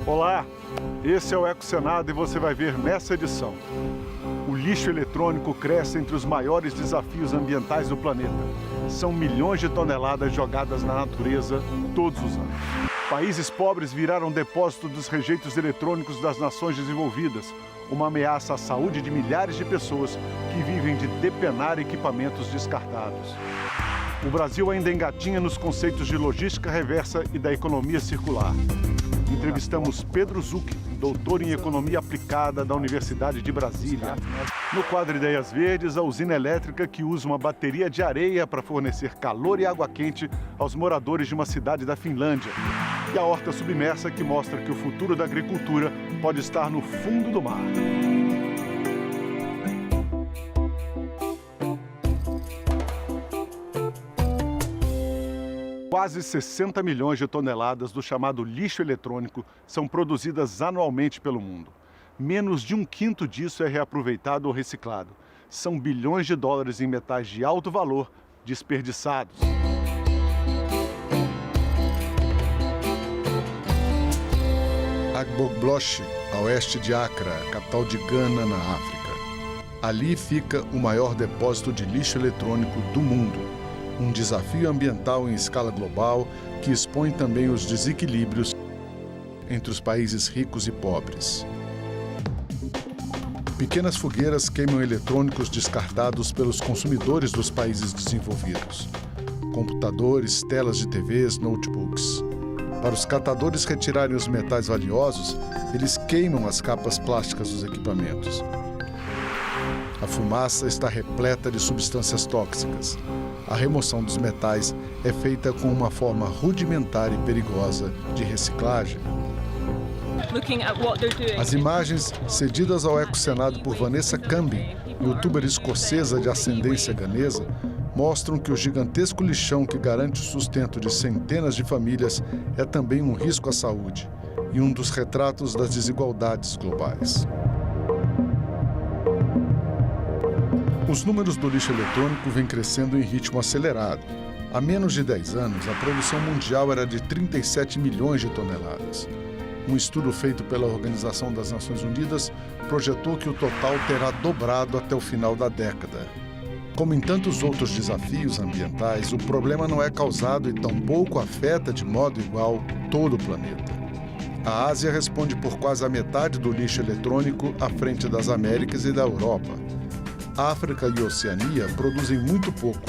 Olá, esse é o EcoSenado e você vai ver nessa edição. O lixo eletrônico cresce entre os maiores desafios ambientais do planeta. São milhões de toneladas jogadas na natureza todos os anos. Países pobres viraram depósito dos rejeitos eletrônicos das nações desenvolvidas, uma ameaça à saúde de milhares de pessoas que vivem de depenar equipamentos descartados. O Brasil ainda engatinha nos conceitos de logística reversa e da economia circular. Entrevistamos Pedro Zucchi, doutor em Economia Aplicada da Universidade de Brasília. No quadro Ideias Verdes, a usina elétrica que usa uma bateria de areia para fornecer calor e água quente aos moradores de uma cidade da Finlândia. E a horta submersa que mostra que o futuro da agricultura pode estar no fundo do mar. Quase 60 milhões de toneladas do chamado lixo eletrônico são produzidas anualmente pelo mundo. Menos de 1/5 disso é reaproveitado ou reciclado. São bilhões de dólares em metais de alto valor desperdiçados. Agbogblosh, a oeste de Accra, capital de Gana, na África. Ali fica o maior depósito de lixo eletrônico do mundo. Um desafio ambiental em escala global que expõe também os desequilíbrios entre os países ricos e pobres. Pequenas fogueiras queimam eletrônicos descartados pelos consumidores dos países desenvolvidos. Computadores, telas de TVs, notebooks. Para os catadores retirarem os metais valiosos, eles queimam as capas plásticas dos equipamentos. A fumaça está repleta de substâncias tóxicas. A remoção dos metais é feita com uma forma rudimentar e perigosa de reciclagem. As imagens, cedidas ao EcoSenado por Vanessa Cambi, youtuber escocesa de ascendência ganesa, mostram que o gigantesco lixão que garante o sustento de centenas de famílias é também um risco à saúde e um dos retratos das desigualdades globais. Os números do lixo eletrônico vêm crescendo em ritmo acelerado. Há menos de 10 anos, a produção mundial era de 37 milhões de toneladas. Um estudo feito pela Organização das Nações Unidas projetou que o total terá dobrado até o final da década. Como em tantos outros desafios ambientais, o problema não é causado e tampouco afeta de modo igual todo o planeta. A Ásia responde por quase a metade do lixo eletrônico à frente das Américas e da Europa. A África e a Oceania produzem muito pouco,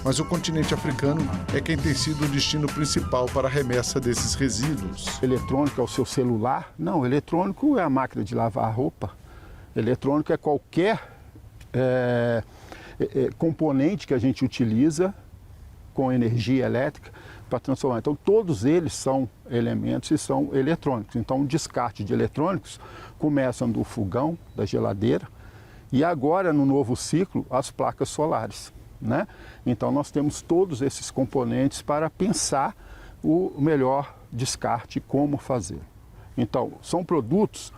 mas o continente africano é quem tem sido o destino principal para a remessa desses resíduos. Eletrônico é o seu celular? Não, eletrônico é a máquina de lavar roupa. Eletrônico é qualquer componente que a gente utiliza com energia elétrica para transformar. Então, todos eles são elementos e são eletrônicos. Então, o descarte de eletrônicos começa do fogão, da geladeira, e agora, no novo ciclo, as placas solares, né? Então, nós temos todos esses componentes para pensar o melhor descarte, como fazer. Então, são produtos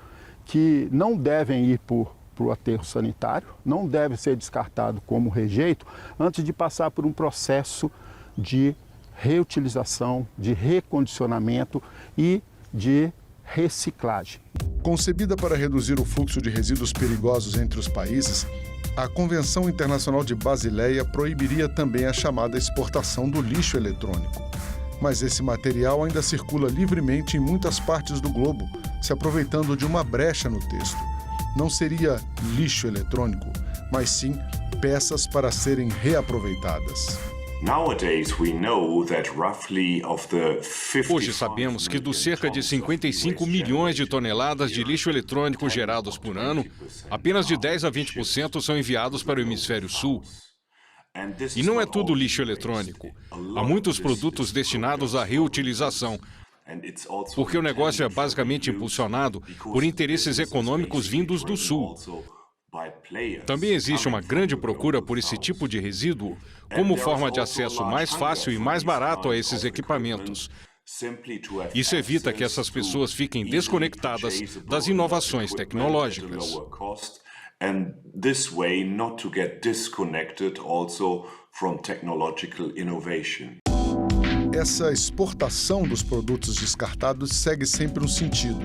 que não devem ir para o aterro sanitário, não deve ser descartado como rejeito antes de passar por um processo de reutilização, de recondicionamento e de reciclagem. Concebida para reduzir o fluxo de resíduos perigosos entre os países, a Convenção Internacional de Basileia proibiria também a chamada exportação do lixo eletrônico. Mas esse material ainda circula livremente em muitas partes do globo, se aproveitando de uma brecha no texto. Não seria lixo eletrônico, mas sim peças para serem reaproveitadas. Hoje sabemos que dos cerca de 55 milhões de toneladas de lixo eletrônico gerados por ano, apenas de 10 a 20% são enviados para o hemisfério sul. E não é tudo lixo eletrônico. Há muitos produtos destinados à reutilização, porque o negócio é basicamente impulsionado por interesses econômicos vindos do sul. Também existe uma grande procura por esse tipo de resíduo como forma de acesso mais fácil e mais barato a esses equipamentos. Isso evita que essas pessoas fiquem desconectadas das inovações tecnológicas. And this way not to get disconnected also from technological innovation. Essa exportação dos produtos descartados segue sempre um sentido: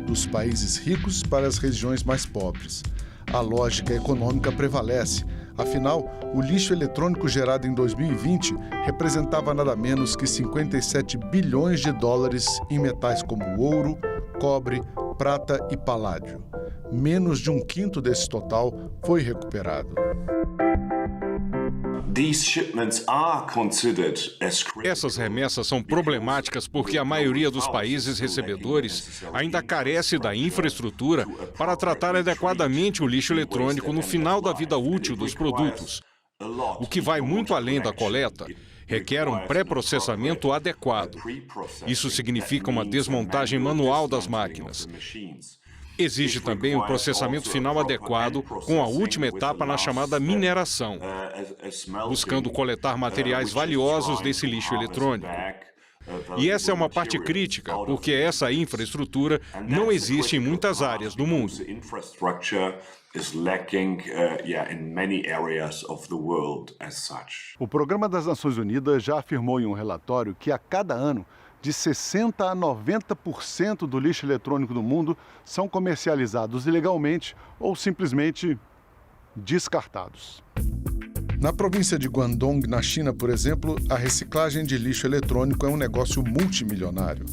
dos países ricos para as regiões mais pobres. A lógica econômica prevalece. Afinal, o lixo eletrônico gerado em 2020 representava nada menos que 57 bilhões de dólares em metais como ouro, cobre, prata e paládio. Menos de um quinto desse total foi recuperado. Essas remessas são problemáticas porque a maioria dos países recebedores ainda carece da infraestrutura para tratar adequadamente o lixo eletrônico no final da vida útil dos produtos, o que vai muito além da coleta. Requer um pré-processamento adequado. Isso significa uma desmontagem manual das máquinas. Exige também um processamento final adequado, com a última etapa na chamada mineração, buscando coletar materiais valiosos desse lixo eletrônico. E essa é uma parte crítica, porque essa infraestrutura não existe em muitas áreas do mundo. O Programa das Nações Unidas já afirmou em um relatório que a cada ano, de 60% a 90% do lixo eletrônico do mundo são comercializados ilegalmente ou simplesmente descartados. Na província de Guangdong, na China, por exemplo, a reciclagem de lixo eletrônico é um negócio multimilionário.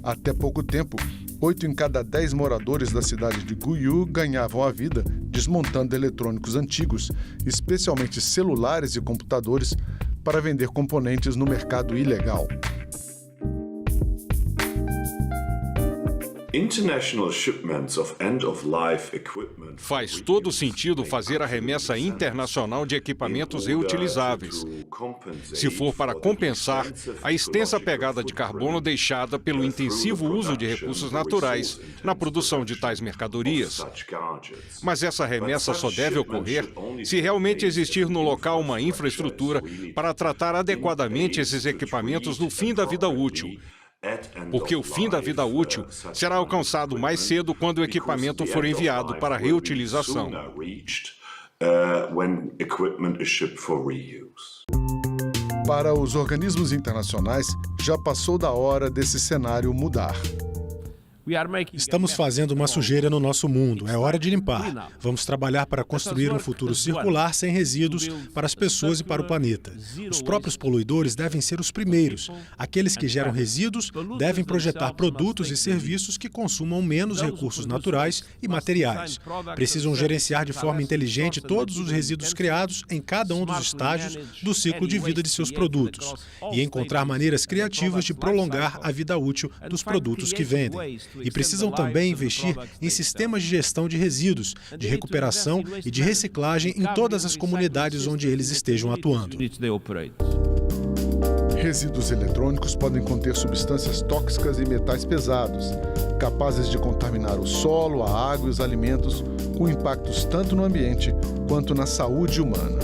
Até pouco tempo, 8 em cada 10 moradores da cidade de Guyu ganhavam a vida desmontando eletrônicos antigos, especialmente celulares e computadores, para vender componentes no mercado ilegal. Faz todo sentido fazer a remessa internacional de equipamentos reutilizáveis, se for para compensar a extensa pegada de carbono deixada pelo intensivo uso de recursos naturais na produção de tais mercadorias. Mas essa remessa só deve ocorrer se realmente existir no local uma infraestrutura para tratar adequadamente esses equipamentos no fim da vida útil. Porque o fim da vida útil será alcançado mais cedo quando o equipamento for enviado para reutilização. Para os organismos internacionais, já passou da hora desse cenário mudar. Estamos fazendo uma sujeira no nosso mundo. É hora de limpar. Vamos trabalhar para construir um futuro circular sem resíduos para as pessoas e para o planeta. Os próprios poluidores devem ser os primeiros. Aqueles que geram resíduos devem projetar produtos e serviços que consumam menos recursos naturais e materiais. Precisam gerenciar de forma inteligente todos os resíduos criados em cada um dos estágios do ciclo de vida de seus produtos e encontrar maneiras criativas de prolongar a vida útil dos produtos que vendem. E precisam também investir em sistemas de gestão de resíduos, de recuperação e de reciclagem em todas as comunidades onde eles estejam atuando. Resíduos eletrônicos podem conter substâncias tóxicas e metais pesados, capazes de contaminar o solo, a água e os alimentos, com impactos tanto no ambiente quanto na saúde humana.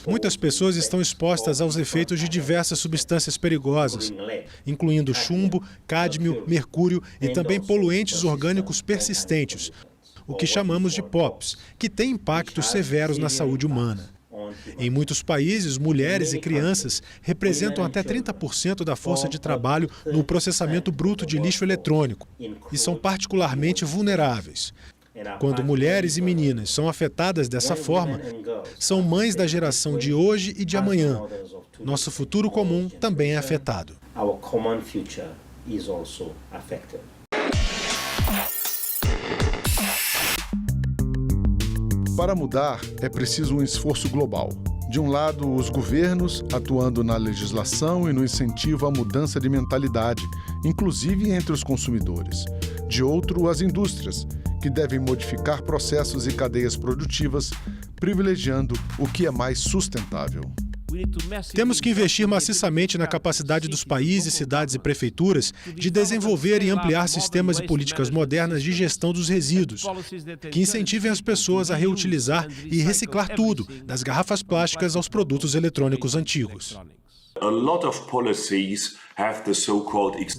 Muitas pessoas estão expostas aos efeitos de diversas substâncias perigosas, incluindo chumbo, cádmio, mercúrio e também poluentes orgânicos persistentes, o que chamamos de POPs, que têm impactos severos na saúde humana. Em muitos países, mulheres e crianças representam até 30% da força de trabalho no processamento bruto de lixo eletrônico e são particularmente vulneráveis. Quando mulheres e meninas são afetadas dessa forma, são mães da geração de hoje e de amanhã. Nosso futuro comum também é afetado. Para mudar, é preciso um esforço global. De um lado, os governos atuando na legislação e no incentivo à mudança de mentalidade, inclusive entre os consumidores. De outro, as indústrias, que devem modificar processos e cadeias produtivas, privilegiando o que é mais sustentável. Temos que investir maciçamente na capacidade dos países, cidades e prefeituras de desenvolver e ampliar sistemas e políticas modernas de gestão dos resíduos, que incentivem as pessoas a reutilizar e reciclar tudo, das garrafas plásticas aos produtos eletrônicos antigos.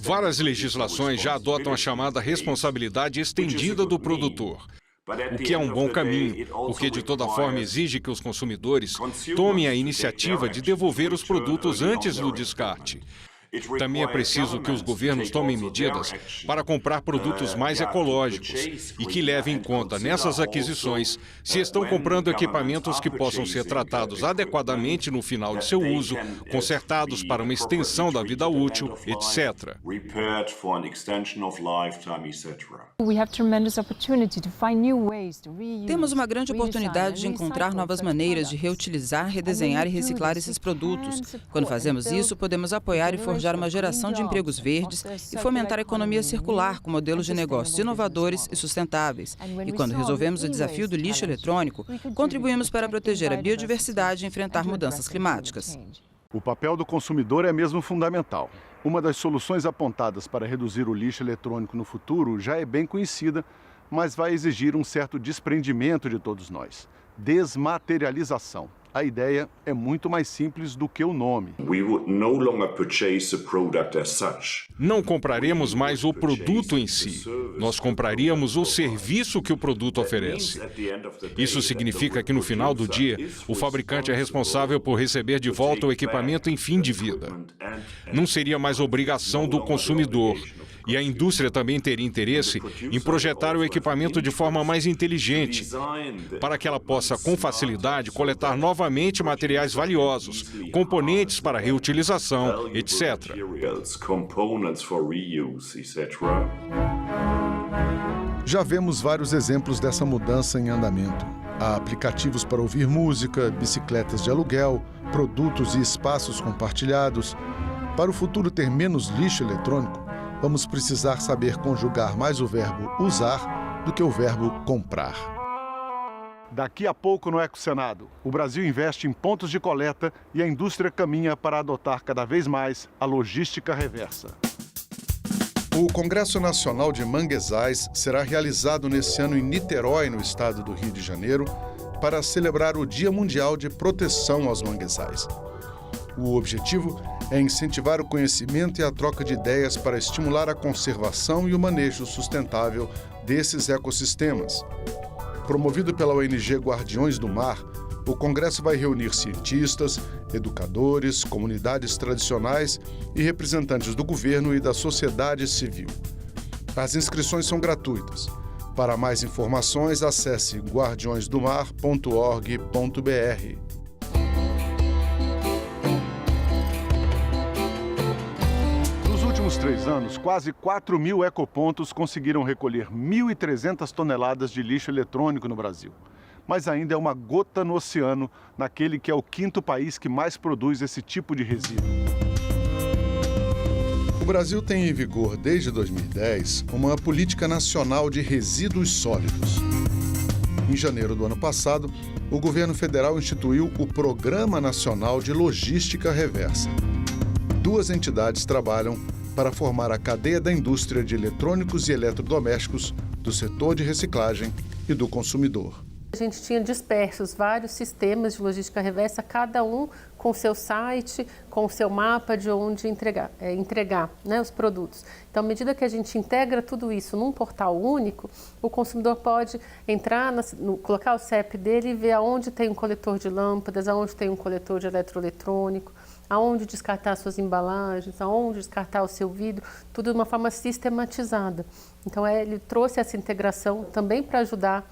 Várias legislações já adotam a chamada responsabilidade estendida do produtor. o que é um bom caminho, porque de toda forma exige que os consumidores tomem a iniciativa de devolver os produtos antes do descarte. Também é preciso que os governos tomem medidas para comprar produtos mais ecológicos e que levem em conta nessas aquisições se estão comprando equipamentos que possam ser tratados adequadamente no final de seu uso, consertados para uma extensão da vida útil, etc. Temos uma grande oportunidade de encontrar novas maneiras de reutilizar, redesenhar e reciclar esses produtos. Quando fazemos isso, podemos apoiar e forjar uma geração de empregos verdes e fomentar a economia circular com modelos de negócios inovadores e sustentáveis. E quando resolvemos o desafio do lixo eletrônico, contribuímos para proteger a biodiversidade e enfrentar mudanças climáticas. O papel do consumidor é mesmo fundamental. Uma das soluções apontadas para reduzir o lixo eletrônico no futuro já é bem conhecida, mas vai exigir um certo desprendimento de todos nós. Desmaterialização. A ideia é muito mais simples do que o nome. Não compraremos mais o produto em si. Nós compraríamos o serviço que o produto oferece. Isso significa que no final do dia, o fabricante é responsável por receber de volta o equipamento em fim de vida. Não seria mais obrigação do consumidor. E a indústria também teria interesse em projetar o equipamento de forma mais inteligente, para que ela possa, com facilidade, coletar novamente materiais valiosos, componentes para reutilização, etc. Já vemos vários exemplos dessa mudança em andamento. Há aplicativos para ouvir música, bicicletas de aluguel, produtos e espaços compartilhados. Para o futuro ter menos lixo eletrônico, vamos precisar saber conjugar mais o verbo usar do que o verbo comprar. Daqui a pouco no EcoSenado, o Brasil investe em pontos de coleta e a indústria caminha para adotar cada vez mais a logística reversa. O Congresso Nacional de Manguezais será realizado nesse ano em Niterói, no estado do Rio de Janeiro, para celebrar o Dia Mundial de Proteção aos Manguezais. O objetivo é incentivar o conhecimento e a troca de ideias para estimular a conservação e o manejo sustentável desses ecossistemas. Promovido pela ONG Guardiões do Mar, o Congresso vai reunir cientistas, educadores, comunidades tradicionais e representantes do governo e da sociedade civil. As inscrições são gratuitas. Para mais informações, acesse guardiõesdomar.org.br. Nos últimos 3 anos, quase 4.000 ecopontos conseguiram recolher 1.300 toneladas de lixo eletrônico no Brasil. Mas ainda é uma gota no oceano, naquele que é o 5º país que mais produz esse tipo de resíduo. O Brasil tem em vigor, desde 2010, uma política nacional de resíduos sólidos. Em janeiro do ano passado, o governo federal instituiu o Programa Nacional de Logística Reversa. 2 entidades trabalham para formar a cadeia da indústria de eletrônicos e eletrodomésticos, do setor de reciclagem e do consumidor. A gente tinha dispersos vários sistemas de logística reversa, cada um com seu site, com seu mapa de onde entregar né, os produtos. Então, à medida que a gente integra tudo isso num portal único, o consumidor pode entrar, colocar o CEP dele e ver aonde tem um coletor de lâmpadas, aonde tem um coletor de eletroeletrônico, aonde descartar suas embalagens, aonde descartar o seu vidro, tudo de uma forma sistematizada. Então, ele trouxe essa integração também para ajudar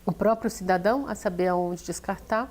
o próprio cidadão a saber aonde descartar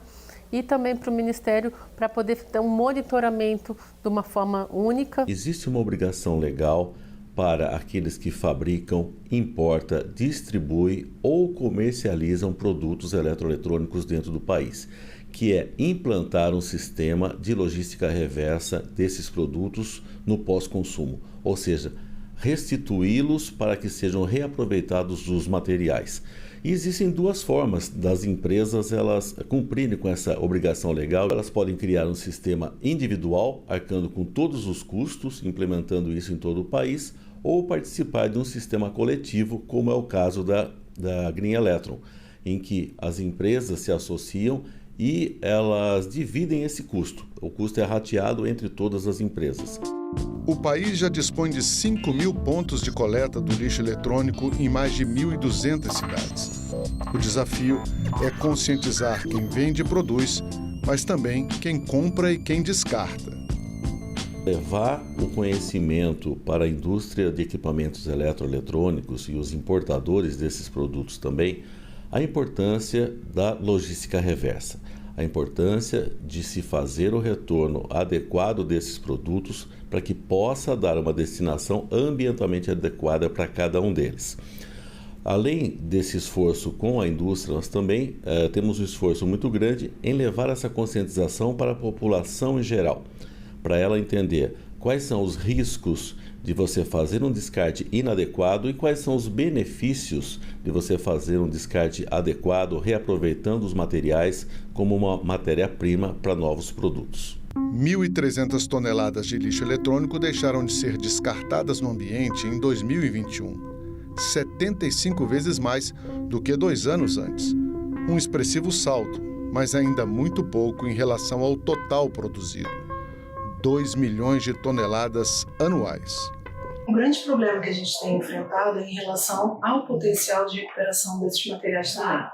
e também para o Ministério para poder ter um monitoramento de uma forma única. Existe uma obrigação legal para aqueles que fabricam, importam, distribuem ou comercializam produtos eletroeletrônicos dentro do país, que é implantar um sistema de logística reversa desses produtos no pós-consumo, ou seja, restituí-los para que sejam reaproveitados os materiais. E existem 2 formas das empresas elas cumprirem com essa obrigação legal. Elas podem criar um sistema individual, arcando com todos os custos, implementando isso em todo o país, ou participar de um sistema coletivo, como é o caso da Green Electron, em que as empresas se associam e elas dividem esse custo. O custo é rateado entre todas as empresas. O país já dispõe de 5.000 pontos de coleta do lixo eletrônico em mais de 1.200 cidades. O desafio é conscientizar quem vende e produz, mas também quem compra e quem descarta. Levar o conhecimento para a indústria de equipamentos eletroeletrônicos e os importadores desses produtos também, a importância da logística reversa, a importância de se fazer o retorno adequado desses produtos para que possa dar uma destinação ambientalmente adequada para cada um deles. Além desse esforço com a indústria, nós também temos um esforço muito grande em levar essa conscientização para a população em geral, para ela entender quais são os riscos de você fazer um descarte inadequado e quais são os benefícios de você fazer um descarte adequado, reaproveitando os materiais como uma matéria-prima para novos produtos. 1.300 toneladas de lixo eletrônico deixaram de ser descartadas no ambiente em 2021. 75 vezes mais do que 2 anos antes. Um expressivo salto, mas ainda muito pouco em relação ao total produzido. 2 milhões de toneladas anuais. Um grande problema que a gente tem enfrentado é em relação ao potencial de recuperação desses materiais também.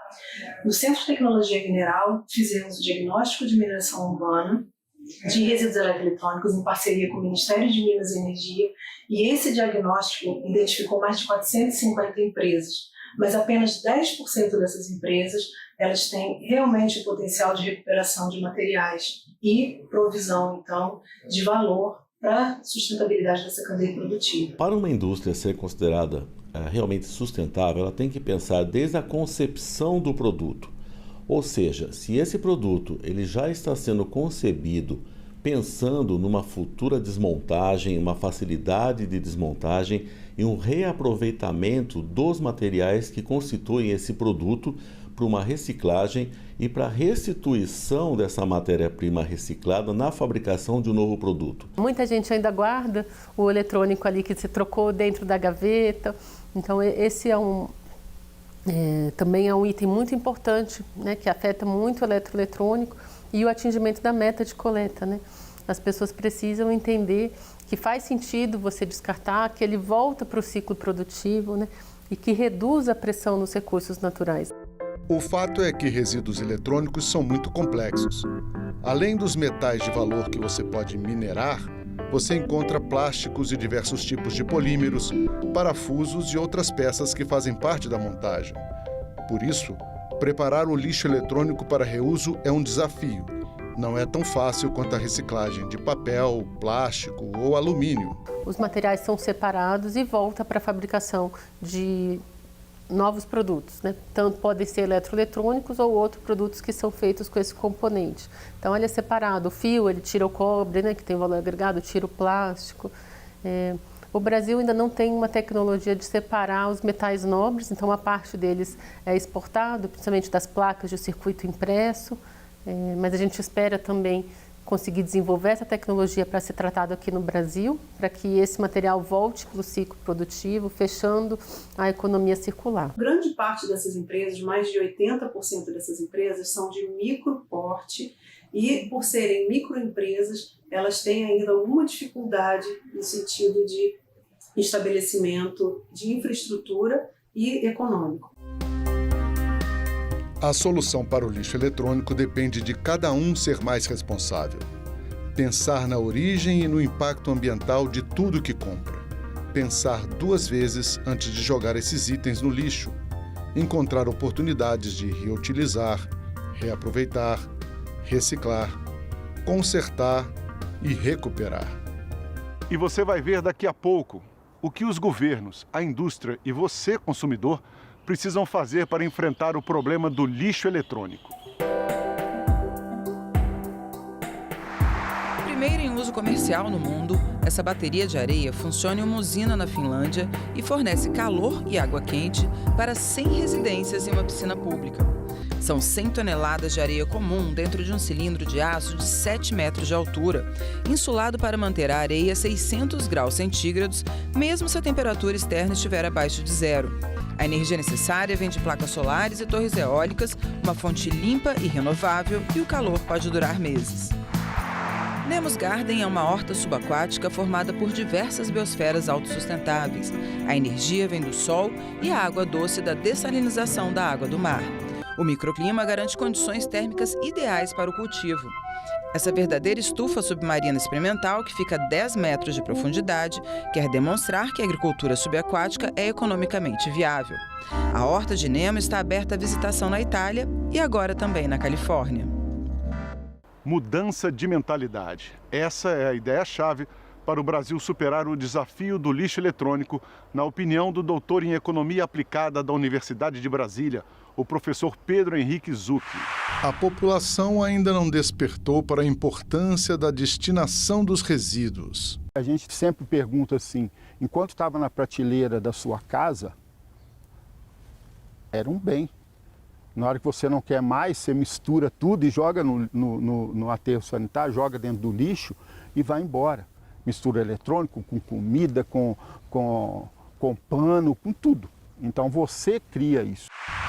No Centro de Tecnologia Mineral, fizemos o diagnóstico de mineração urbana de resíduos eletroeletrônicos em parceria com o Ministério de Minas e Energia, e esse diagnóstico identificou mais de 450 empresas, mas apenas 10% dessas empresas elas têm realmente o potencial de recuperação de materiais e provisão, então, de valor para a sustentabilidade dessa cadeia produtiva. Para uma indústria ser considerada realmente sustentável, ela tem que pensar desde a concepção do produto. Ou seja, se esse produto ele já está sendo concebido pensando numa futura desmontagem, uma facilidade de desmontagem e um reaproveitamento dos materiais que constituem esse produto para uma reciclagem e para a restituição dessa matéria-prima reciclada na fabricação de um novo produto. Muita gente ainda guarda o eletrônico ali que se trocou dentro da gaveta, então esse também é um item muito importante, né, que afeta muito o eletroeletrônico e o atingimento da meta de coleta, né? As pessoas precisam entender que faz sentido você descartar, que ele volta para o ciclo produtivo, né, e que reduz a pressão nos recursos naturais. O fato é que resíduos eletrônicos são muito complexos. Além dos metais de valor que você pode minerar, você encontra plásticos e diversos tipos de polímeros, parafusos e outras peças que fazem parte da montagem. Por isso, preparar o lixo eletrônico para reuso é um desafio. Não é tão fácil quanto a reciclagem de papel, plástico ou alumínio. Os materiais são separados e volta para a fabricação de novos produtos, né? Tanto podem ser eletroeletrônicos ou outros produtos que são feitos com esse componente. Então ele é separado, o fio ele tira o cobre, né, que tem valor agregado, tira o plástico. O Brasil ainda não tem uma tecnologia de separar os metais nobres, então uma parte deles é exportado, principalmente das placas de circuito impresso, mas a gente espera também conseguir desenvolver essa tecnologia para ser tratado aqui no Brasil, para que esse material volte para o ciclo produtivo, fechando a economia circular. Grande parte dessas empresas, mais de 80% dessas empresas, são de micro porte e, por serem microempresas, elas têm ainda alguma dificuldade no sentido de estabelecimento de infraestrutura e econômico. A solução para o lixo eletrônico depende de cada um ser mais responsável. Pensar na origem e no impacto ambiental de tudo que compra. Pensar 2 vezes antes de jogar esses itens no lixo. Encontrar oportunidades de reutilizar, reaproveitar, reciclar, consertar e recuperar. E você vai ver daqui a pouco o que os governos, a indústria e você, consumidor, precisam fazer para enfrentar o problema do lixo eletrônico. Primeira em uso comercial no mundo, essa bateria de areia funciona em uma usina na Finlândia e fornece calor e água quente para 100 residências e uma piscina pública. São 100 toneladas de areia comum dentro de um cilindro de aço de 7 metros de altura, insulado para manter a areia a 600 graus centígrados, mesmo se a temperatura externa estiver abaixo de 0. A energia necessária vem de placas solares e torres eólicas, uma fonte limpa e renovável, e o calor pode durar meses. Nemos Garden é uma horta subaquática formada por diversas biosferas autossustentáveis. A energia vem do sol e a água doce da dessalinização da água do mar. O microclima garante condições térmicas ideais para o cultivo. Essa verdadeira estufa submarina experimental, que fica a 10 metros de profundidade, quer demonstrar que a agricultura subaquática é economicamente viável. A horta de Nemo está aberta à visitação na Itália e agora também na Califórnia. Mudança de mentalidade. Essa é a ideia-chave para o Brasil superar o desafio do lixo eletrônico, na opinião do doutor em Economia Aplicada da Universidade de Brasília, o professor Pedro Henrique Zucchi. A população ainda não despertou para a importância da destinação dos resíduos. A gente sempre pergunta assim, enquanto estava na prateleira da sua casa, era um bem. Na hora que você não quer mais, você mistura tudo e joga no aterro sanitário, joga dentro do lixo e vai embora. Mistura eletrônico, com comida, com pano, com tudo. Então você cria isso.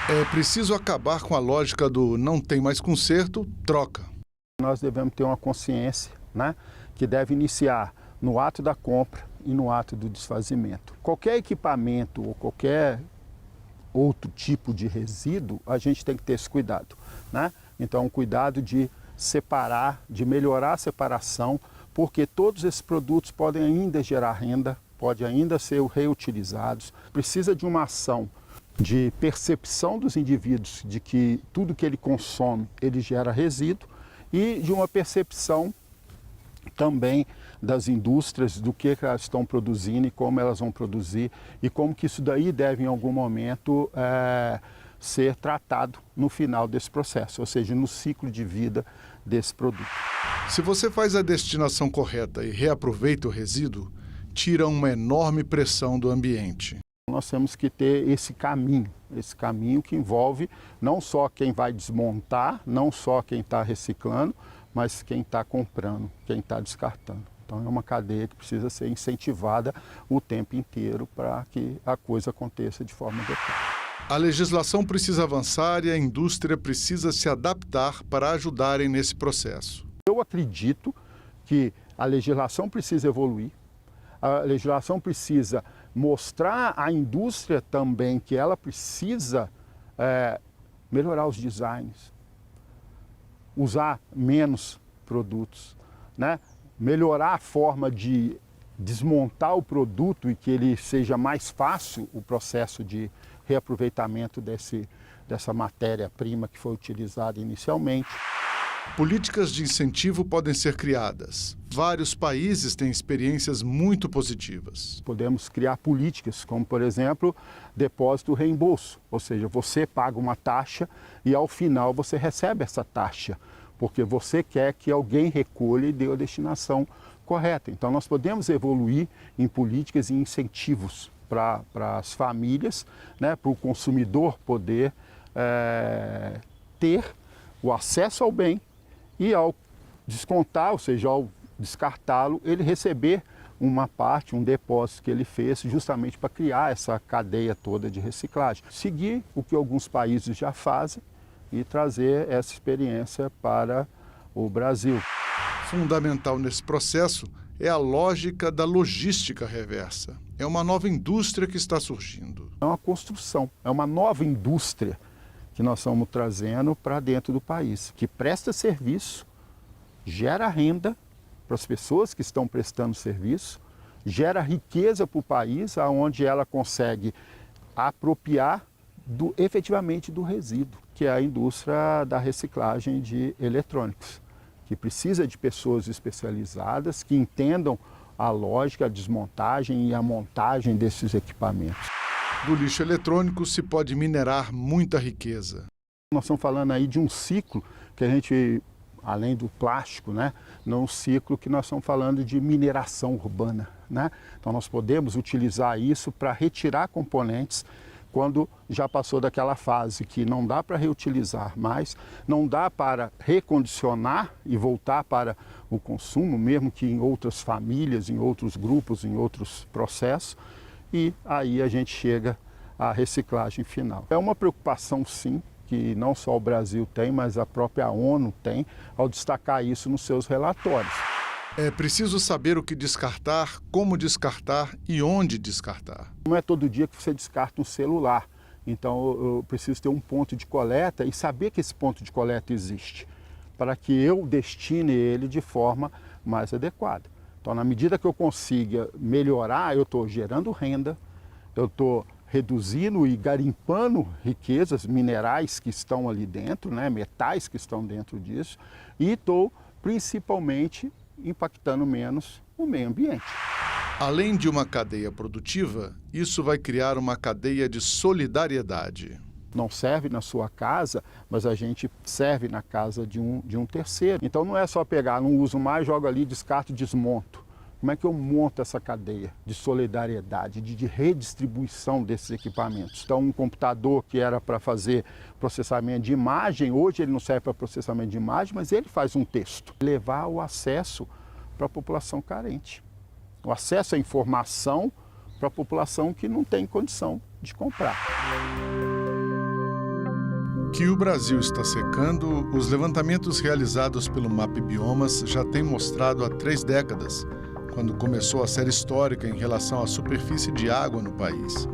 É preciso acabar com a lógica do não tem mais conserto, troca. Nós devemos ter uma consciência, né, que deve iniciar no ato da compra e no ato do desfazimento. Qualquer equipamento ou qualquer outro tipo de resíduo, a gente tem que ter esse cuidado, né? Então, o cuidado de separar, de melhorar a separação, porque todos esses produtos podem ainda gerar renda, podem ainda ser reutilizados. Precisa de uma ação de percepção dos indivíduos de que tudo que ele consome, ele gera resíduo, e de uma percepção também das indústrias, do que elas estão produzindo e como elas vão produzir e como que isso daí deve em algum momento ser tratado no final desse processo, ou seja, no ciclo de vida desse produto. Se você faz a destinação correta e reaproveita o resíduo, tira uma enorme pressão do ambiente. Nós temos que ter esse caminho que envolve não só quem vai desmontar, não só quem está reciclando, mas quem está comprando, quem está descartando. Então é uma cadeia que precisa ser incentivada o tempo inteiro para que a coisa aconteça de forma adequada. A legislação precisa avançar e a indústria precisa se adaptar para ajudarem nesse processo. Eu acredito que a legislação precisa evoluir, a legislação precisa mostrar à indústria também que ela precisa melhorar os designs, usar menos produtos, né? Melhorar a forma de desmontar o produto e que ele seja mais fácil o processo de reaproveitamento dessa matéria-prima que foi utilizada inicialmente. Políticas de incentivo podem ser criadas. Vários países têm experiências muito positivas. Podemos criar políticas como, por exemplo, depósito reembolso, ou seja, você paga uma taxa e ao final você recebe essa taxa, porque você quer que alguém recolha e dê a destinação correta. Então nós podemos evoluir em políticas e incentivos para as famílias, né, para o consumidor poder ter o acesso ao bem e ao descontar, ou seja, ao descartá-lo, ele receber uma parte, um depósito que ele fez justamente para criar essa cadeia toda de reciclagem. Seguir o que alguns países já fazem e trazer essa experiência para o Brasil. Fundamental nesse processo é a lógica da logística reversa. É uma nova indústria que está surgindo. É uma construção, é uma nova indústria que nós estamos trazendo para dentro do país, que presta serviço, gera renda para as pessoas que estão prestando serviço, gera riqueza para o país, onde ela consegue apropriar efetivamente do resíduo, que é a indústria da reciclagem de eletrônicos, que precisa de pessoas especializadas que entendam a lógica, a desmontagem e a montagem desses equipamentos. Do lixo eletrônico se pode minerar muita riqueza. Nós estamos falando aí de um ciclo que a gente, além do plástico, né, num ciclo que nós estamos falando de mineração urbana, né? Então nós podemos utilizar isso para retirar componentes quando já passou daquela fase que não dá para reutilizar mais, não dá para recondicionar e voltar para o consumo, mesmo que em outras famílias, em outros grupos, em outros processos, e aí a gente chega à reciclagem final. É uma preocupação, sim, que não só o Brasil tem, mas a própria ONU tem, ao destacar isso nos seus relatórios. É preciso saber o que descartar, como descartar e onde descartar. Não é todo dia que você descarta um celular. Então eu preciso ter um ponto de coleta e saber que esse ponto de coleta existe, para que eu destine ele de forma mais adequada. Então, na medida que eu consiga melhorar, eu estou gerando renda, eu estou reduzindo e garimpando riquezas minerais que estão ali dentro, né, metais que estão dentro disso, e estou principalmente impactando menos o meio ambiente. Além de uma cadeia produtiva, isso vai criar uma cadeia de solidariedade. Não serve na sua casa, mas a gente serve na casa de um terceiro. Então não é só pegar, não uso mais, jogo ali, descarto, desmonto. Como é que eu monto essa cadeia de solidariedade, de redistribuição desses equipamentos? Então um computador que era para fazer processamento de imagem, hoje ele não serve para processamento de imagem, mas ele faz um texto. Levar o acesso para a população carente. O acesso à informação para a população que não tem condição de comprar. Que o Brasil está secando, os levantamentos realizados pelo MAP Biomas já têm mostrado há 3 décadas, quando começou a série histórica em relação à superfície de água no país.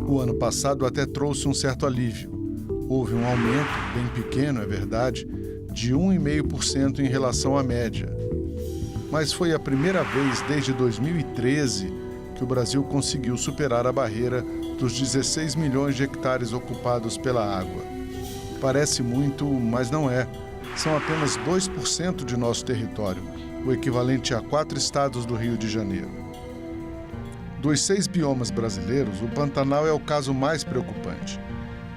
O ano passado até trouxe um certo alívio. Houve um aumento, bem pequeno, é verdade, de 1,5% em relação à média. Mas foi a primeira vez desde 2013 que o Brasil conseguiu superar a barreira dos 16 milhões de hectares ocupados pela água. Parece muito, mas não é. São apenas 2% de nosso território, o equivalente a 4 estados do Rio de Janeiro. Dos 6 biomas brasileiros, o Pantanal é o caso mais preocupante.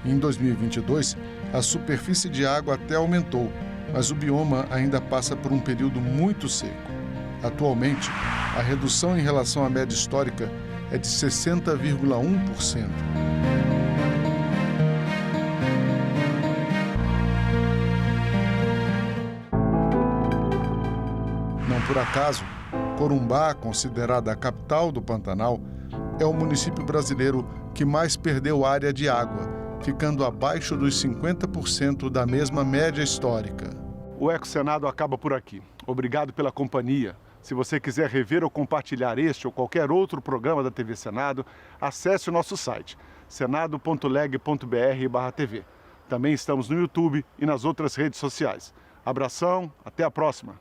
Em 2022, a superfície de água até aumentou, mas o bioma ainda passa por um período muito seco. Atualmente, a redução em relação à média histórica é de 60,1%. Não por acaso, Corumbá, considerada a capital do Pantanal, é o município brasileiro que mais perdeu área de água, ficando abaixo dos 50% da mesma média histórica. O EcoSenado acaba por aqui. Obrigado pela companhia. Se você quiser rever ou compartilhar este ou qualquer outro programa da TV Senado, acesse o nosso site, senado.leg.br/TV. Também estamos no YouTube e nas outras redes sociais. Abração, até a próxima!